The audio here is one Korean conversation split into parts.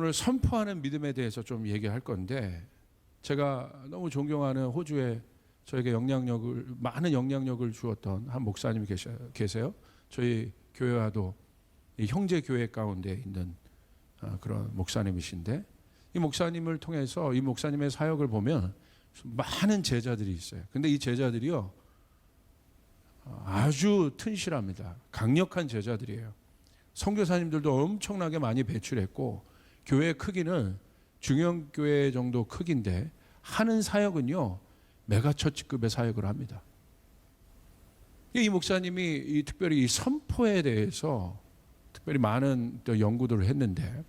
오늘 선포하는 믿음에 대해서 좀 얘기할 건데, 제가 너무 존경하는 호주에 저에게 많은 영향력을 주었던 한 목사님이 계세요. 저희 교회와도 이 형제 교회 가운데 있는 그런 목사님이신데, 이 목사님을 통해서 이 목사님의 사역을 보면 많은 제자들이 있어요. 근데 이 제자들이요, 아주 튼실합니다. 강력한 제자들이에요. 선교사님들도 엄청나게 많이 배출했고, 교회 크기는 중형교회 정도 크기인데 하는 사역은요 메가처치급의 사역을 합니다. 이 목사님이 특별히 이 선포에 대해서 특별히 많은 연구들을 했는데,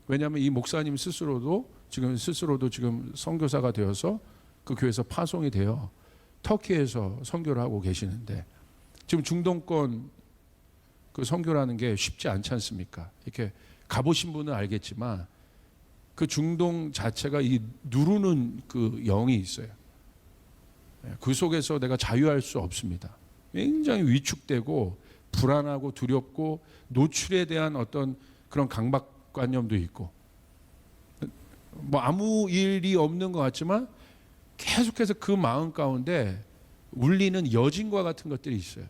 왜냐하면 이 목사님 스스로도 지금 선교사가 되어서 그 교회에서 파송이 되어 터키에서 선교를 하고 계시는데, 지금 중동권 그 선교라는 게 쉽지 않지 않습니까? 이렇게 가보신 분은 알겠지만 그 중동 자체가 이 누르는 그 영이 있어요. 그 속에서 내가 자유할 수 없습니다. 굉장히 위축되고 불안하고 두렵고 노출에 대한 어떤 그런 강박관념도 있고, 뭐 아무 일이 없는 것 같지만 계속해서 그 마음 가운데 울리는 여진과 같은 것들이 있어요.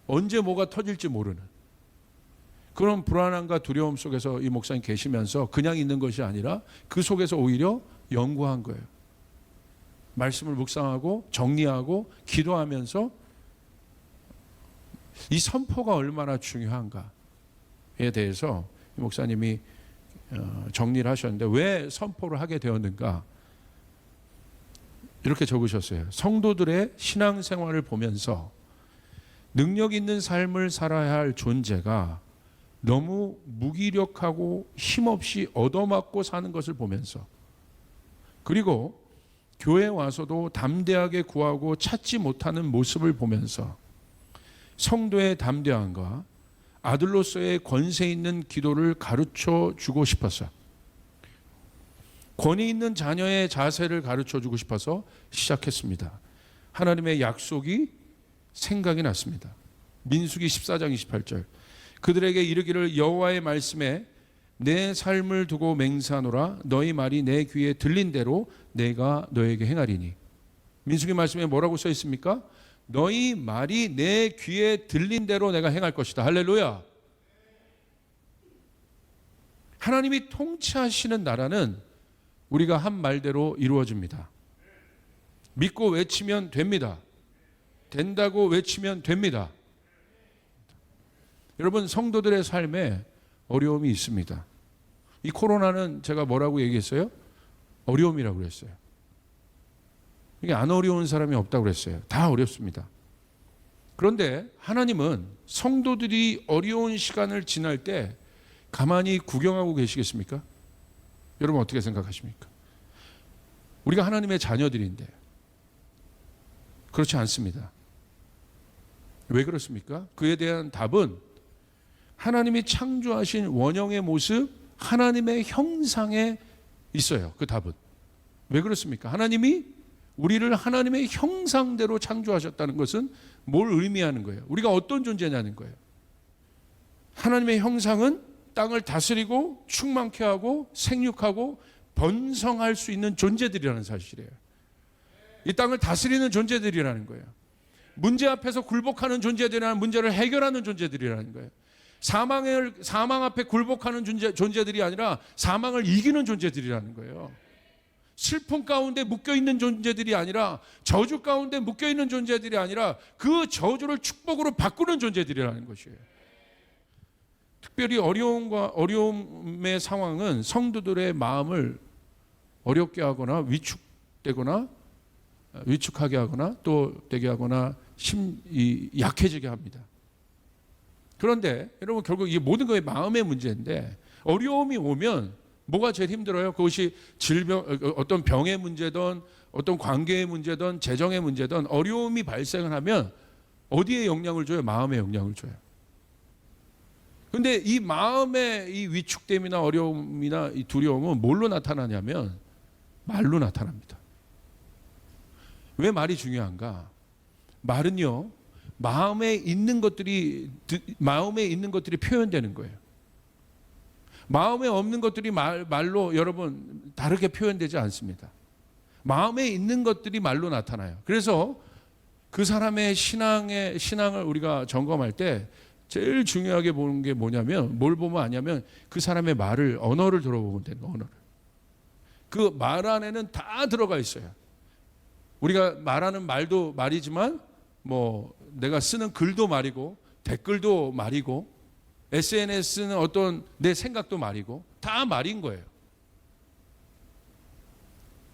언제 뭐가 터질지 모르는 그런 불안함과 두려움 속에서 이 목사님 계시면서 그냥 있는 것이 아니라 그 속에서 오히려 연구한 거예요. 말씀을 묵상하고 정리하고 기도하면서 이 선포가 얼마나 중요한가에 대해서 이 목사님이 정리를 하셨는데, 왜 선포를 하게 되었는가 이렇게 적으셨어요. 성도들의 신앙생활을 보면서 능력 있는 삶을 살아야 할 존재가 너무 무기력하고 힘없이 얻어맞고 사는 것을 보면서, 그리고 교회에 와서도 담대하게 구하고 찾지 못하는 모습을 보면서 성도의 담대함과 아들로서의 권세 있는 기도를 가르쳐 주고 싶어서, 권위 있는 자녀의 자세를 가르쳐 주고 싶어서 시작했습니다. 하나님의 약속이 생각이 났습니다. 민수기 14장 28절, 그들에게 이르기를 여호와의 말씀에 내 삶을 두고 맹세하노라. 너희 말이 내 귀에 들린 대로 내가 너에게 행하리니. 민수기 말씀에 뭐라고 써 있습니까? 너희 말이 내 귀에 들린 대로 내가 행할 것이다. 할렐루야. 하나님이 통치하시는 나라는 우리가 한 말대로 이루어집니다. 믿고 외치면 됩니다. 된다고 외치면 됩니다. 여러분, 성도들의 삶에 어려움이 있습니다. 이 코로나는 제가 뭐라고 얘기했어요? 어려움이라고 그랬어요. 이게 안 어려운 사람이 없다고 그랬어요. 다 어렵습니다. 그런데 하나님은 성도들이 어려운 시간을 지날 때 가만히 구경하고 계시겠습니까? 여러분 어떻게 생각하십니까? 우리가 하나님의 자녀들인데 그렇지 않습니다. 왜 그렇습니까? 그에 대한 답은 하나님이 창조하신 원형의 모습, 하나님의 형상에 있어요. 그 답은. 왜 그렇습니까? 하나님이 우리를 하나님의 형상대로 창조하셨다는 것은 뭘 의미하는 거예요? 우리가 어떤 존재냐는 거예요. 하나님의 형상은 땅을 다스리고 충만케 하고 생육하고 번성할 수 있는 존재들이라는 사실이에요. 이 땅을 다스리는 존재들이라는 거예요. 문제 앞에서 굴복하는 존재들이라는, 문제를 해결하는 존재들이라는 거예요. 사망 앞에 굴복하는 존재들이 아니라 사망을 이기는 존재들이라는 거예요. 슬픔 가운데 묶여있는 존재들이 아니라, 저주 가운데 묶여있는 존재들이 아니라 그 저주를 축복으로 바꾸는 존재들이라는 것이에요. 특별히 어려움의 상황은 성도들의 마음을 어렵게 하거나 위축하게 하거나 또 되게 하거나 약해지게 합니다. 그런데 여러분, 결국 이게 모든 것이 마음의 문제인데, 어려움이 오면 뭐가 제일 힘들어요? 그것이 질병, 어떤 병의 문제든 어떤 관계의 문제든 재정의 문제든 어려움이 발생을 하면 어디에 영향을 줘요? 마음에 영향을 줘요. 그런데 이 마음의 이 위축됨이나 어려움이나 이 두려움은 뭘로 나타나냐면 말로 나타납니다. 왜 말이 중요한가? 말은요, 마음에 있는 것들이 표현되는 거예요. 마음에 없는 것들이 말로 여러분 다르게 표현되지 않습니다. 마음에 있는 것들이 말로 나타나요. 그래서 그 사람의 신앙을 우리가 점검할 때 제일 중요하게 보는 게 뭐냐면, 뭘 보면 아냐면 그 사람의 말을, 언어를 들어보면 되는 거예요. 언어를. 그 말 안에는 다 들어가 있어요. 우리가 말하는 말도 말이지만 뭐 내가 쓰는 글도 말이고 댓글도 말이고 SNS는 어떤 내 생각도 말이고 다 말인 거예요.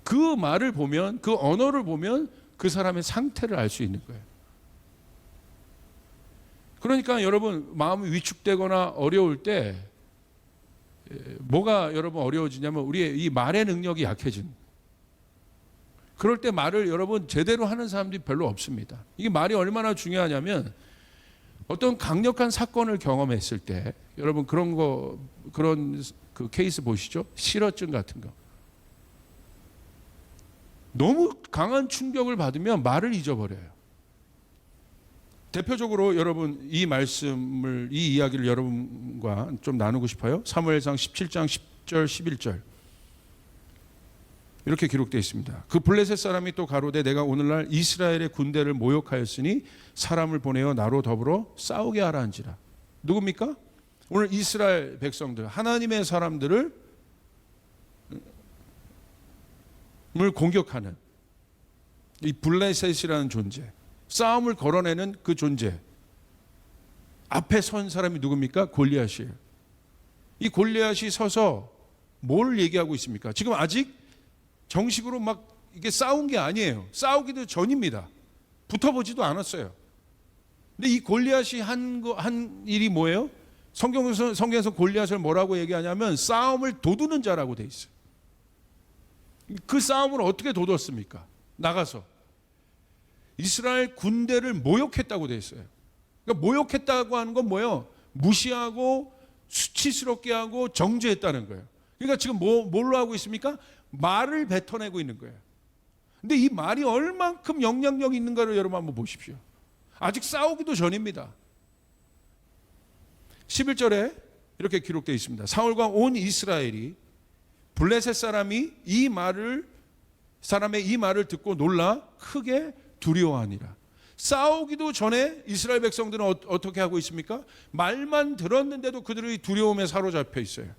그 말을 보면, 그 언어를 보면 그 사람의 상태를 알 수 있는 거예요. 그러니까 여러분 마음이 위축되거나 어려울 때 뭐가 여러분 어려워지냐면 우리의 이 말의 능력이 약해진. 그럴 때 말을 여러분 제대로 하는 사람들이 별로 없습니다. 이게 말이 얼마나 중요하냐면 어떤 강력한 사건을 경험했을 때 여러분 그런 그 케이스 보시죠? 실어증 같은 거. 너무 강한 충격을 받으면 말을 잊어버려요. 대표적으로 여러분 이 이야기를 여러분과 좀 나누고 싶어요. 사무엘상 17장 10절 11절 이렇게 기록되어 있습니다. 그 블레셋 사람이 또 가로되 내가 오늘날 이스라엘의 군대를 모욕하였으니 사람을 보내어 나로 더불어 싸우게 하라 한지라. 누굽니까? 오늘 이스라엘 백성들, 하나님의 사람들을 공격하는 이 블레셋이라는 존재, 싸움을 걸어내는 그 존재 앞에 선 사람이 누굽니까? 골리앗이에요. 이 골리앗이 서서 뭘 얘기하고 있습니까? 지금 아직 정식으로 막 이게 싸운 게 아니에요. 싸우기도 전입니다. 붙어보지도 않았어요. 근데 이 골리앗이 한 일이 뭐예요? 성경에서 골리앗을 뭐라고 얘기하냐면 싸움을 도두는 자라고 돼 있어요. 그 싸움을 어떻게 도뒀습니까? 나가서 이스라엘 군대를 모욕했다고 돼 있어요. 그러니까 모욕했다고 하는 건 뭐예요? 무시하고 수치스럽게 하고 정죄했다는 거예요. 그러니까 지금 뭘로 하고 있습니까? 말을 뱉어내고 있는 거예요. 근데 이 말이 얼만큼 영향력이 있는가를 여러분 한번 보십시오. 아직 싸우기도 전입니다. 11절에 이렇게 기록되어 있습니다. 사울과 온 이스라엘이 블레셋 사람의 이 말을 듣고 놀라 크게 두려워하니라. 싸우기도 전에 이스라엘 백성들은 어떻게 하고 있습니까? 말만 들었는데도 그들의 두려움에 사로잡혀 있어요.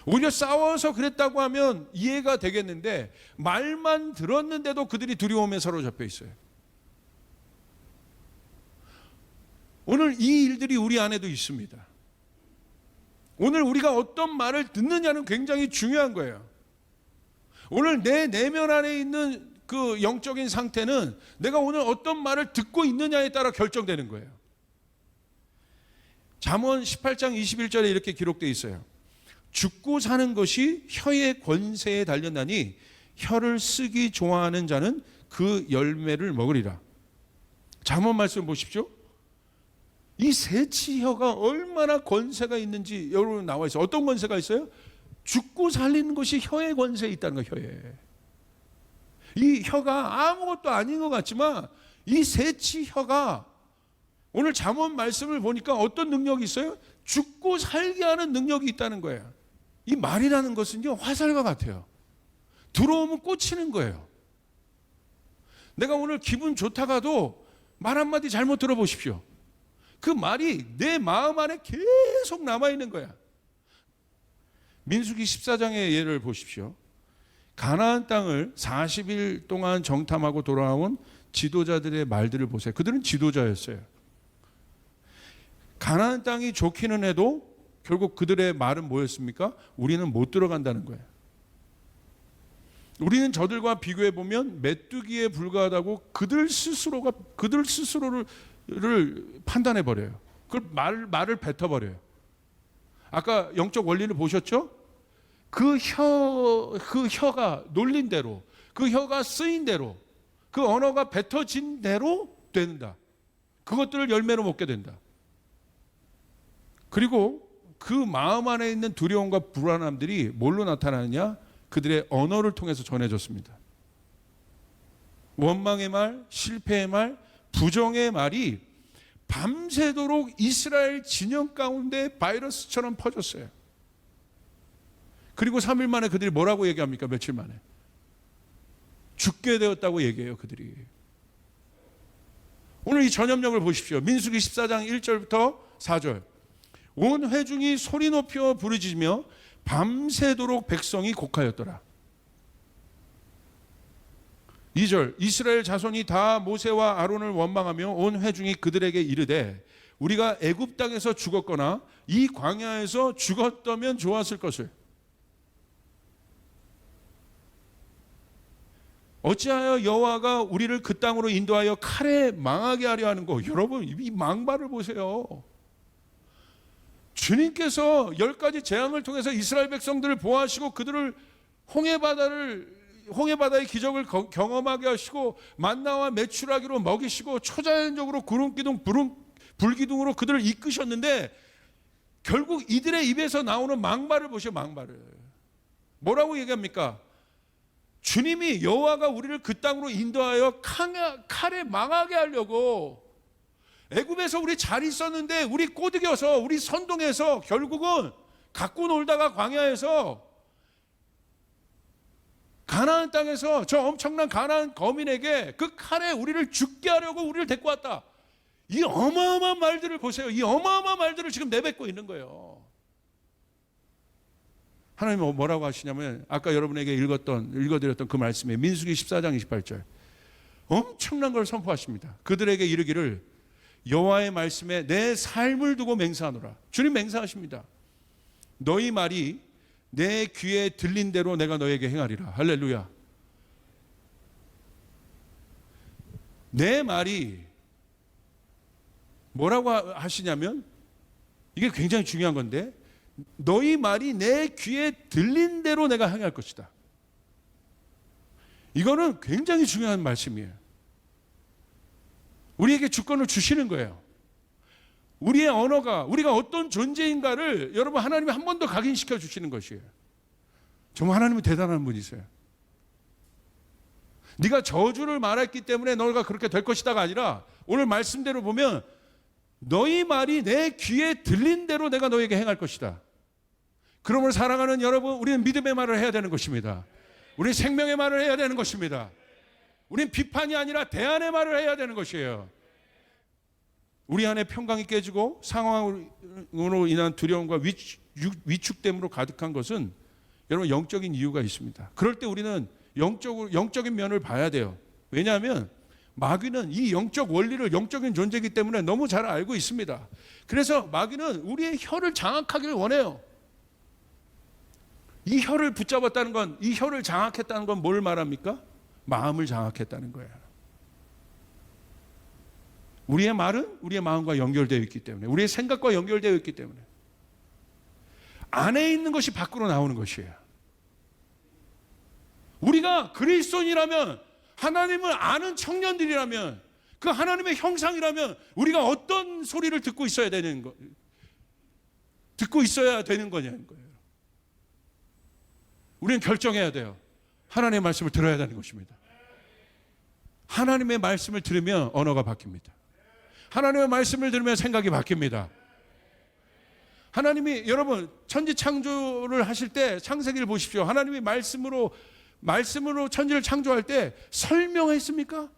오히려 싸워서 그랬다고 하면 이해가 되겠는데 말만 들었는데도 그들이 두려움에 사로잡혀 있어요. 오늘 이 일들이 우리 안에도 있습니다. 오늘 우리가 어떤 말을 듣느냐는 굉장히 중요한 거예요. 오늘 내 내면 안에 있는 그 영적인 상태는 내가 오늘 어떤 말을 듣고 있느냐에 따라 결정되는 거예요. 잠언 18장 21절에 이렇게 기록되어 있어요. 죽고 사는 것이 혀의 권세에 달렸나니 혀를 쓰기 좋아하는 자는 그 열매를 먹으리라. 잠언 말씀 보십시오. 이 새치혀가 얼마나 권세가 있는지 여러분 나와 있어요. 어떤 권세가 있어요? 죽고 살리는 것이 혀의 권세에 있다는 거예요. 혀에. 이 혀가 아무것도 아닌 것 같지만 이 새치혀가 오늘 잠언 말씀을 보니까 어떤 능력이 있어요? 죽고 살게 하는 능력이 있다는 거예요. 이 말이라는 것은요 화살과 같아요. 들어오면 꽂히는 거예요. 내가 오늘 기분 좋다가도 말 한마디 잘못 들어보십시오. 그 말이 내 마음 안에 계속 남아있는 거야. 민수기 14장의 예를 보십시오. 가나안 땅을 40일 동안 정탐하고 돌아온 지도자들의 말들을 보세요. 그들은 지도자였어요. 가나안 땅이 좋기는 해도 결국 그들의 말은 뭐였습니까? 우리는 못 들어간다는 거예요. 우리는 저들과 비교해 보면 메뚜기에 불과하다고 그들 스스로를 판단해 버려요. 그걸 말을 뱉어 버려요. 아까 영적 원리를 보셨죠? 그 혀가 놀린 대로, 그 혀가 쓰인 대로, 그 언어가 뱉어진 대로 된다. 그것들을 열매로 먹게 된다. 그리고 그 마음 안에 있는 두려움과 불안함들이 뭘로 나타나느냐? 그들의 언어를 통해서 전해졌습니다. 원망의 말, 실패의 말, 부정의 말이 밤새도록 이스라엘 진영 가운데 바이러스처럼 퍼졌어요. 그리고 3일 만에 그들이 뭐라고 얘기합니까? 며칠 만에 죽게 되었다고 얘기해요. 그들이. 오늘 이 전염력을 보십시오. 민수기 14장 1절부터 4절. 온 회중이 소리 높여 부르짖으며 밤새도록 백성이 곡하였더라. 2절. 이스라엘 자손이 다 모세와 아론을 원망하며 온 회중이 그들에게 이르되 우리가 애굽 땅에서 죽었거나 이 광야에서 죽었다면 좋았을 것을 어찌하여 여호와가 우리를 그 땅으로 인도하여 칼에 망하게 하려 하는 거. 여러분 이 망발을 보세요. 주님께서 10가지 재앙을 통해서 이스라엘 백성들을 보호하시고 그들을 홍해바다의 기적을 경험하게 하시고 만나와 메추라기로 먹이시고 초자연적으로 구름기둥 불기둥으로 그들을 이끄셨는데 결국 이들의 입에서 나오는 망발을 보시오. 망발을 뭐라고 얘기합니까? 주님이 여호와가 우리를 그 땅으로 인도하여 칼에 망하게 하려고 애굽에서 우리 잘 있었는데 우리 꼬드겨서 우리 선동해서 결국은 갖고 놀다가 광야에서 가나안 땅에서 저 엄청난 가나안 거민에게 그 칼에 우리를 죽게 하려고 우리를 데리고 왔다. 이 어마어마한 말들을 보세요. 이 어마어마한 말들을 지금 내뱉고 있는 거예요. 하나님은 뭐라고 하시냐면 아까 여러분에게 읽어드렸던 그 말씀에 민수기 14장 28절 엄청난 걸 선포하십니다. 그들에게 이르기를 여호와의 말씀에 내 삶을 두고 맹세하노라. 주님 맹세하십니다. 너희 말이 내 귀에 들린 대로 내가 너에게 행하리라. 할렐루야. 내 말이 뭐라고 하시냐면 이게 굉장히 중요한 건데 너희 말이 내 귀에 들린 대로 내가 행할 것이다. 이거는 굉장히 중요한 말씀이에요. 우리에게 주권을 주시는 거예요. 우리의 언어가 우리가 어떤 존재인가를 여러분 하나님이 한 번 더 각인시켜 주시는 것이에요. 정말 하나님은 대단한 분이세요. 네가 저주를 말했기 때문에 너가 그렇게 될 것이다가 아니라 오늘 말씀대로 보면 너희 말이 내 귀에 들린 대로 내가 너에게 행할 것이다. 그러므로 사랑하는 여러분, 우리는 믿음의 말을 해야 되는 것입니다. 우리는 생명의 말을 해야 되는 것입니다. 우리는 비판이 아니라 대안의 말을 해야 되는 것이에요. 우리 안에 평강이 깨지고 상황으로 인한 두려움과 위축됨으로 가득한 것은 여러분 영적인 이유가 있습니다. 그럴 때 우리는 영적인 면을 봐야 돼요. 왜냐하면 마귀는 이 영적 원리를 영적인 존재이기 때문에 너무 잘 알고 있습니다. 그래서 마귀는 우리의 혀를 장악하기를 원해요. 이 혀를 붙잡았다는 건, 이 혀를 장악했다는 건 뭘 말합니까? 마음을 장악했다는 거예요. 우리의 말은 우리의 마음과 연결되어 있기 때문에, 우리의 생각과 연결되어 있기 때문에 안에 있는 것이 밖으로 나오는 것이에요. 우리가 그리스도인이라면, 하나님을 아는 청년들이라면, 그 하나님의 형상이라면 우리가 어떤 소리를 듣고 있어야 되는 거냐는 거예요. 우리는 결정해야 돼요. 하나님의 말씀을 들어야 되는 것입니다. 하나님의 말씀을 들으면 언어가 바뀝니다. 하나님의 말씀을 들으면 생각이 바뀝니다. 하나님이 여러분 천지 창조를 하실 때 창세기를 보십시오. 하나님이 말씀으로 천지를 창조할 때 설명했습니까?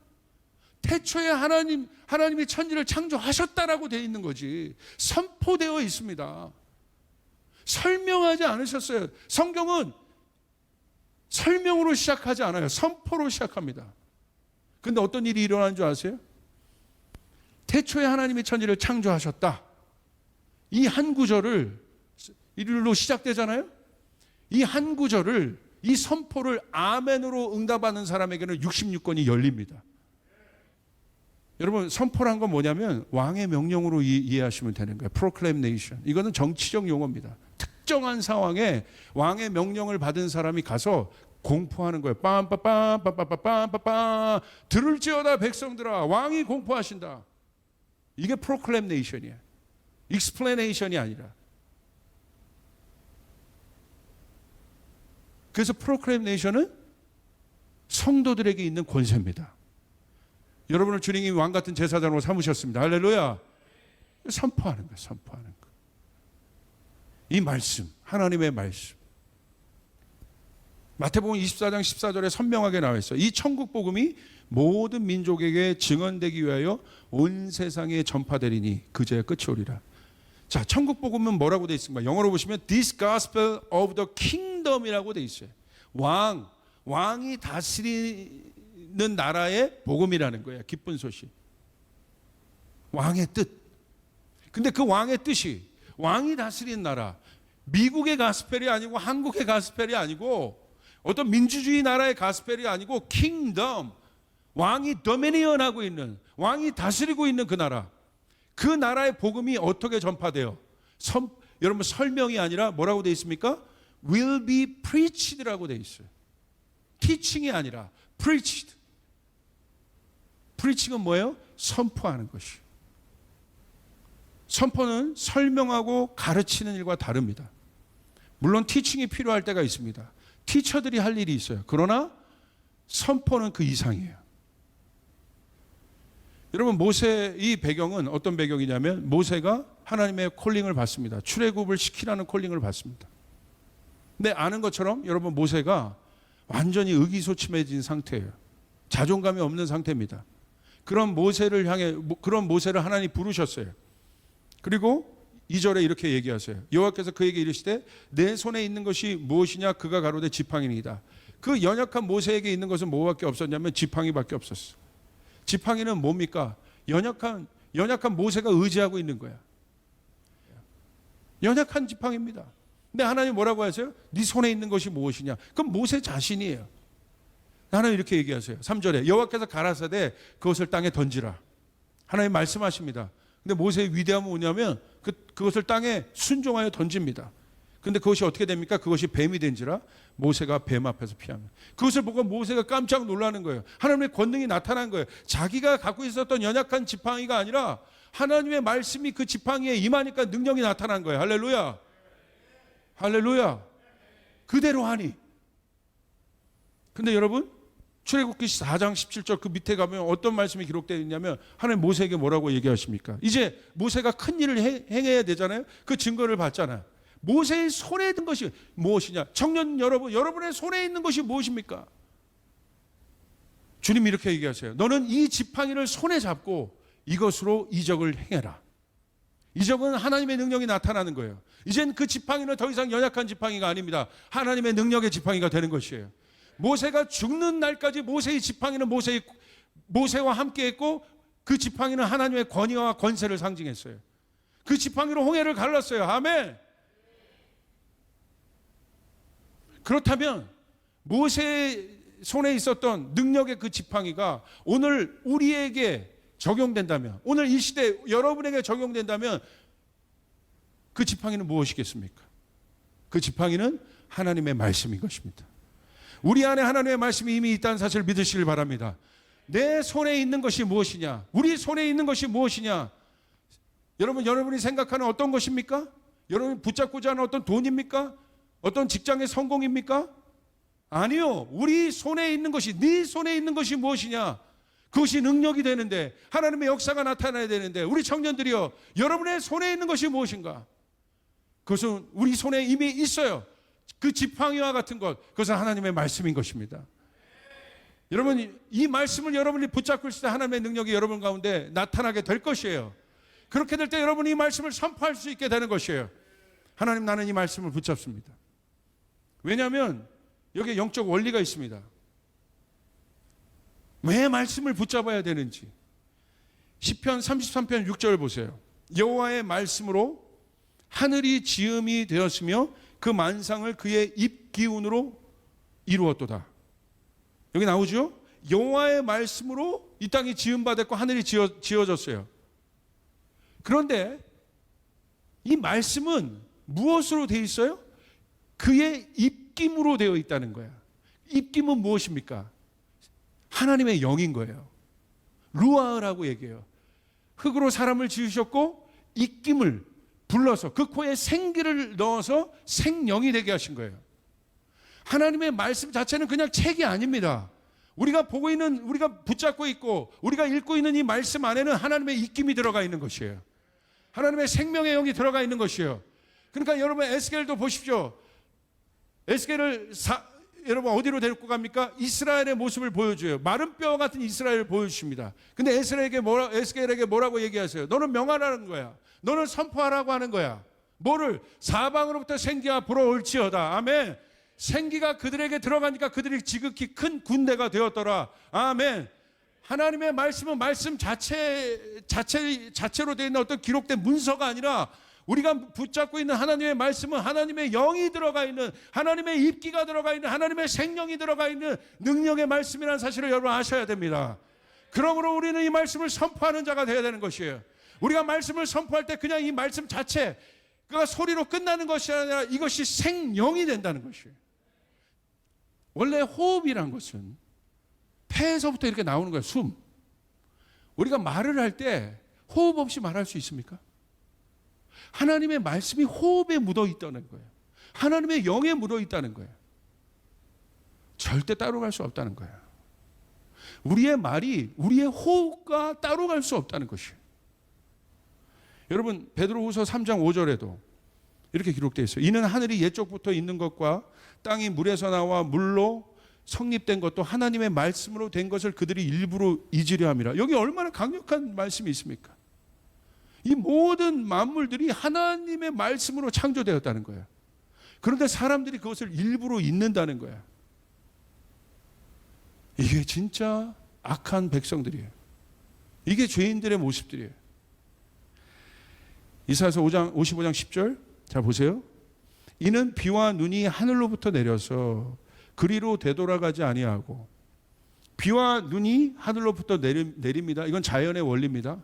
태초에 하나님이 천지를 창조하셨다라고 되어 있는 거지. 선포되어 있습니다. 설명하지 않으셨어요. 성경은 설명으로 시작하지 않아요. 선포로 시작합니다. 근데 어떤 일이 일어나는 줄 아세요? 태초에 하나님이 천지를 창조하셨다. 이 한 구절을 일로 시작되잖아요. 이 한 구절을, 이 선포를 아멘으로 응답하는 사람에게는 66권이 열립니다. 여러분 선포란 건 뭐냐면 왕의 명령으로 이해하시면 되는 거예요. proclamation. 이거는 정치적 용어입니다. 특정한 상황에 왕의 명령을 받은 사람이 가서 공포하는 거예요. 빰빰빰빰빰빰빰빰 들을지어다 백성들아 왕이 공포하신다. 이게 proclamation이에요. explanation이 아니라. 그래서 proclamation은 성도들에게 있는 권세입니다. 여러분을 주님이 왕 같은 제사장으로 삼으셨습니다. 할렐루야. 선포하는 거예요. 선포하는 거. 이 말씀, 하나님의 말씀. 마태복음 24장 14절에 선명하게 나와 있어요. 이 천국 복음이 모든 민족에게 증언되기 위하여 온 세상에 전파되리니 그제야 끝이 오리라. 자, 천국 복음은 뭐라고 돼 있습니까? 영어로 보시면 This Gospel of the Kingdom이라고 돼 있어요. 왕이 다스리는 나라의 복음이라는 거예요. 기쁜 소식. 왕의 뜻. 근데 그 왕의 뜻이 왕이 다스리는 나라, 미국의 가스펠이 아니고 한국의 가스펠이 아니고 어떤 민주주의 나라의 가스펠이 아니고 킹덤, 왕이 도미니언하고 있는, 왕이 다스리고 있는 그 나라, 그 나라의 복음이 어떻게 전파돼요? 여러분 설명이 아니라 뭐라고 돼 있습니까? will be preached라고 돼 있어요. teaching이 아니라 preached. preaching은 뭐예요? 선포하는 것이. 선포는 설명하고 가르치는 일과 다릅니다. 물론 티칭이 필요할 때가 있습니다. 티처들이 할 일이 있어요. 그러나 선포는 그 이상이에요. 여러분 모세 이 배경은 어떤 배경이냐면 모세가 하나님의 콜링을 받습니다. 출애굽을 시키라는 콜링을 받습니다. 근데 아는 것처럼 여러분 모세가 완전히 의기소침해진 상태예요. 자존감이 없는 상태입니다. 그런 모세를 하나님이 부르셨어요. 그리고 2절에 이렇게 얘기하세요. 여호와께서 그에게 이르시되 내 손에 있는 것이 무엇이냐? 그가 가로되 지팡이니이다. 그 연약한 모세에게 있는 것은 뭐밖에 없었냐면 지팡이밖에 없었어. 지팡이는 뭡니까? 연약한 모세가 의지하고 있는 거야. 연약한 지팡이입니다. 근데 하나님 뭐라고 하세요? 네 손에 있는 것이 무엇이냐? 그럼 모세 자신이에요. 하나님 이렇게 얘기하세요. 3절에 여호와께서 가라사대 그것을 땅에 던지라. 하나님 말씀하십니다. 근데 모세의 위대함은 뭐냐면 그것을 땅에 순종하여 던집니다. 근데 그것이 어떻게 됩니까? 그것이 뱀이 된지라 모세가 뱀 앞에서 피합니다. 그것을 보고 모세가 깜짝 놀라는 거예요. 하나님의 권능이 나타난 거예요. 자기가 갖고 있었던 연약한 지팡이가 아니라 하나님의 말씀이 그 지팡이에 임하니까 능력이 나타난 거예요. 할렐루야. 할렐루야. 그대로 하니. 근데 여러분 출애굽기 4장 17절 그 밑에 가면 어떤 말씀이 기록되어 있냐면 하나님 모세에게 뭐라고 얘기하십니까? 이제 모세가 큰 일을 행해야 되잖아요. 그 증거를 봤잖아요. 모세의 손에 든 것이 무엇이냐? 청년 여러분의 손에 있는 것이 무엇입니까? 주님이 이렇게 얘기하세요. 너는 이 지팡이를 손에 잡고 이것으로 이적을 행해라. 이적은 하나님의 능력이 나타나는 거예요. 이젠 그 지팡이는 더 이상 연약한 지팡이가 아닙니다. 하나님의 능력의 지팡이가 되는 것이에요. 모세가 죽는 날까지 모세의 지팡이는 모세와 함께 했고 그 지팡이는 하나님의 권위와 권세를 상징했어요. 그 지팡이로 홍해를 갈랐어요. 아멘. 그렇다면 모세의 손에 있었던 능력의 그 지팡이가 오늘 우리에게 적용된다면, 오늘 이 시대 여러분에게 적용된다면 그 지팡이는 무엇이겠습니까? 그 지팡이는 하나님의 말씀인 것입니다. 우리 안에 하나님의 말씀이 이미 있다는 사실을 믿으시길 바랍니다. 내 손에 있는 것이 무엇이냐? 우리 손에 있는 것이 무엇이냐? 여러분이 생각하는 어떤 것입니까? 여러분이 붙잡고자 하는 어떤 돈입니까? 어떤 직장의 성공입니까? 아니요. 우리 손에 있는 것이, 네 손에 있는 것이 무엇이냐? 그것이 능력이 되는데, 하나님의 역사가 나타나야 되는데, 우리 청년들이요, 여러분의 손에 있는 것이 무엇인가? 그것은 우리 손에 이미 있어요. 그 지팡이와 같은 것, 그것은 하나님의 말씀인 것입니다. 여러분, 이 말씀을 여러분이 붙잡고 있을 때 하나님의 능력이 여러분 가운데 나타나게 될 것이에요. 그렇게 될 때 여러분이 이 말씀을 선포할 수 있게 되는 것이에요. 하나님, 나는 이 말씀을 붙잡습니다. 왜냐하면 여기에 영적 원리가 있습니다. 왜 말씀을 붙잡아야 되는지. 시편 33편 6절 보세요. 여호와의 말씀으로 하늘이 지음이 되었으며 그 만상을 그의 입 기운으로 이루었도다. 여기 나오죠? 여호와의 말씀으로 이 땅이 지음받았고 하늘이 지어졌어요. 그런데 이 말씀은 무엇으로 되어 있어요? 그의 입김으로 되어 있다는 거야. 입김은 무엇입니까? 하나님의 영인 거예요. 루아흐라고 얘기해요. 흑으로 사람을 지으셨고 입김을 불러서 그 코에 생기를 넣어서 생명이 되게 하신 거예요. 하나님의 말씀 자체는 그냥 책이 아닙니다. 우리가 보고 있는, 우리가 붙잡고 있고 우리가 읽고 있는 이 말씀 안에는 하나님의 입김이 들어가 있는 것이에요. 하나님의 생명의 영이 들어가 있는 것이에요. 그러니까 여러분 에스겔도 보십시오. 에스겔을 여러분 어디로 데리고 갑니까? 이스라엘의 모습을 보여줘요. 마른 뼈 같은 이스라엘을 보여주십니다. 근데 에스겔에게 뭐라고 얘기하세요? 너는 명하라는 거야. 너는 선포하라고 하는 거야. 뭐를? 사방으로부터 생기가 불어올지어다. 아멘. 생기가 그들에게 들어가니까 그들이 지극히 큰 군대가 되었더라. 아멘. 하나님의 말씀은 말씀 자체로 되어 있는 어떤 기록된 문서가 아니라 우리가 붙잡고 있는 하나님의 말씀은 하나님의 영이 들어가 있는, 하나님의 입기가 들어가 있는, 하나님의 생명이 들어가 있는 능력의 말씀이라는 사실을 여러분 아셔야 됩니다. 그러므로 우리는 이 말씀을 선포하는 자가 되어야 되는 것이에요. 우리가 말씀을 선포할 때 그냥 이 말씀 자체, 그가 소리로 끝나는 것이 아니라 이것이 생명이 된다는 것이에요. 원래 호흡이란 것은 폐에서부터 이렇게 나오는 거예요. 숨. 우리가 말을 할 때 호흡 없이 말할 수 있습니까? 하나님의 말씀이 호흡에 묻어 있다는 거예요. 하나님의 영에 묻어 있다는 거예요. 절대 따로 갈 수 없다는 거예요. 우리의 말이 우리의 호흡과 따로 갈 수 없다는 것이에요. 여러분 베드로후서 3장 5절에도 이렇게 기록되어 있어요. 이는 하늘이 옛적부터 있는 것과 땅이 물에서 나와 물로 성립된 것도 하나님의 말씀으로 된 것을 그들이 일부러 잊으려 함이라. 여기 얼마나 강력한 말씀이 있습니까? 이 모든 만물들이 하나님의 말씀으로 창조되었다는 거예요. 그런데 사람들이 그것을 일부러 잊는다는 거예요. 이게 진짜 악한 백성들이에요. 이게 죄인들의 모습들이에요. 이사야서 55장 10절 자 보세요. 이는 비와 눈이 하늘로부터 내려서 그리로 되돌아가지 아니하고, 비와 눈이 하늘로부터 내립니다. 이건 자연의 원리입니다.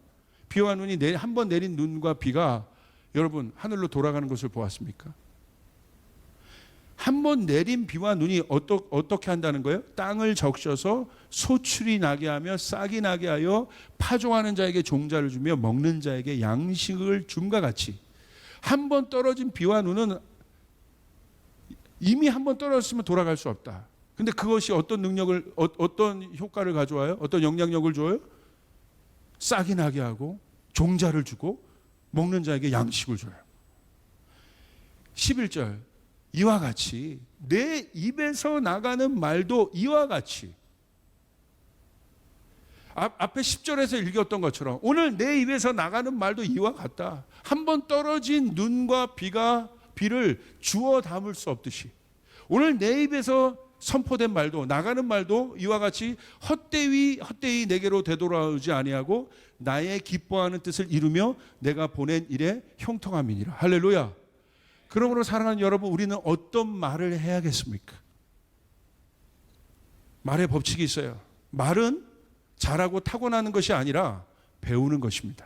비와 눈이 한번 내린 눈과 비가 여러분 하늘로 돌아가는 것을 보았습니까? 한번 내린 비와 눈이 어떻게 한다는 거예요? 땅을 적셔서 소출이 나게 하며 싹이 나게 하여 파종하는 자에게 종자를 주며 먹는 자에게 양식을 줌과 같이, 한번 떨어진 비와 눈은 이미 한번 떨어졌으면 돌아갈 수 없다. 근데 그것이 어떤 능력을, 어떤 효과를 가져와요? 어떤 영향력을 줘요? 싹이 나게 하고 종자를 주고 먹는 자에게 양식을 줘요. 11절 이와 같이 내 입에서 나가는 말도 이와 같이, 앞에 10절에서 읽었던 것처럼 오늘 내 입에서 나가는 말도 이와 같다. 한번 떨어진 눈과 비를 주워 담을 수 없듯이 오늘 내 입에서 선포된 말도 나가는 말도 이와 같이 헛되이 내게로 되돌아오지 아니하고 나의 기뻐하는 뜻을 이루며 내가 보낸 일에 형통함이니라. 할렐루야. 그러므로 사랑하는 여러분, 우리는 어떤 말을 해야겠습니까? 말의 법칙이 있어요. 말은 잘하고 타고나는 것이 아니라 배우는 것입니다.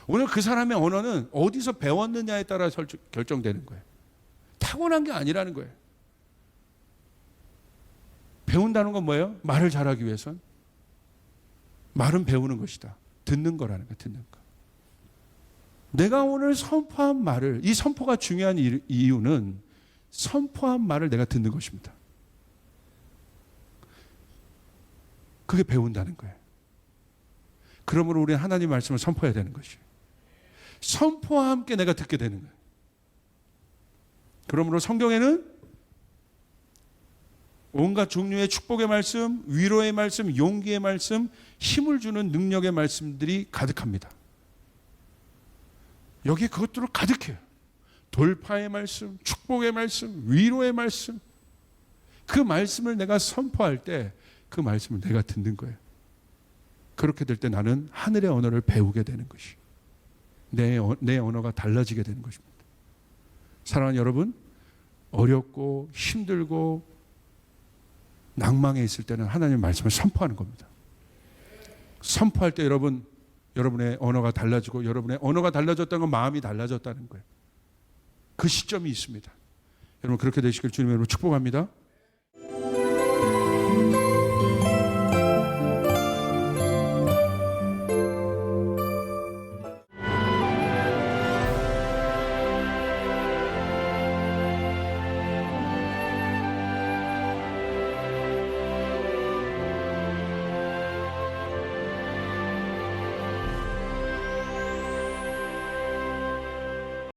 오늘 그 사람의 언어는 어디서 배웠느냐에 따라 결정되는 거예요. 타고난 게 아니라는 거예요. 배운다는 건 뭐예요? 말을 잘하기 위해선 말은 배우는 것이다. 듣는 거라는 거예요. 듣는 거. 내가 오늘 선포한 말을, 이 선포가 중요한 이유는 선포한 말을 내가 듣는 것입니다. 그게 배운다는 거예요. 그러므로 우리는 하나님 말씀을 선포해야 되는 것이에요. 선포와 함께 내가 듣게 되는 거예요. 그러므로 성경에는 온갖 종류의 축복의 말씀, 위로의 말씀, 용기의 말씀, 힘을 주는 능력의 말씀들이 가득합니다. 여기에 그것들로 가득해요. 돌파의 말씀, 축복의 말씀, 위로의 말씀. 그 말씀을 내가 선포할 때 그 말씀을 내가 듣는 거예요. 그렇게 될 때 나는 하늘의 언어를 배우게 되는 것이, 내 언어가 달라지게 되는 것입니다. 사랑하는 여러분, 어렵고 힘들고 낭망에 있을 때는 하나님의 말씀을 선포하는 겁니다. 선포할 때 여러분의 언어가 달라지고, 여러분의 언어가 달라졌다는 건 마음이 달라졌다는 거예요. 그 시점이 있습니다. 여러분 그렇게 되시길 주님의 이름으로 축복합니다.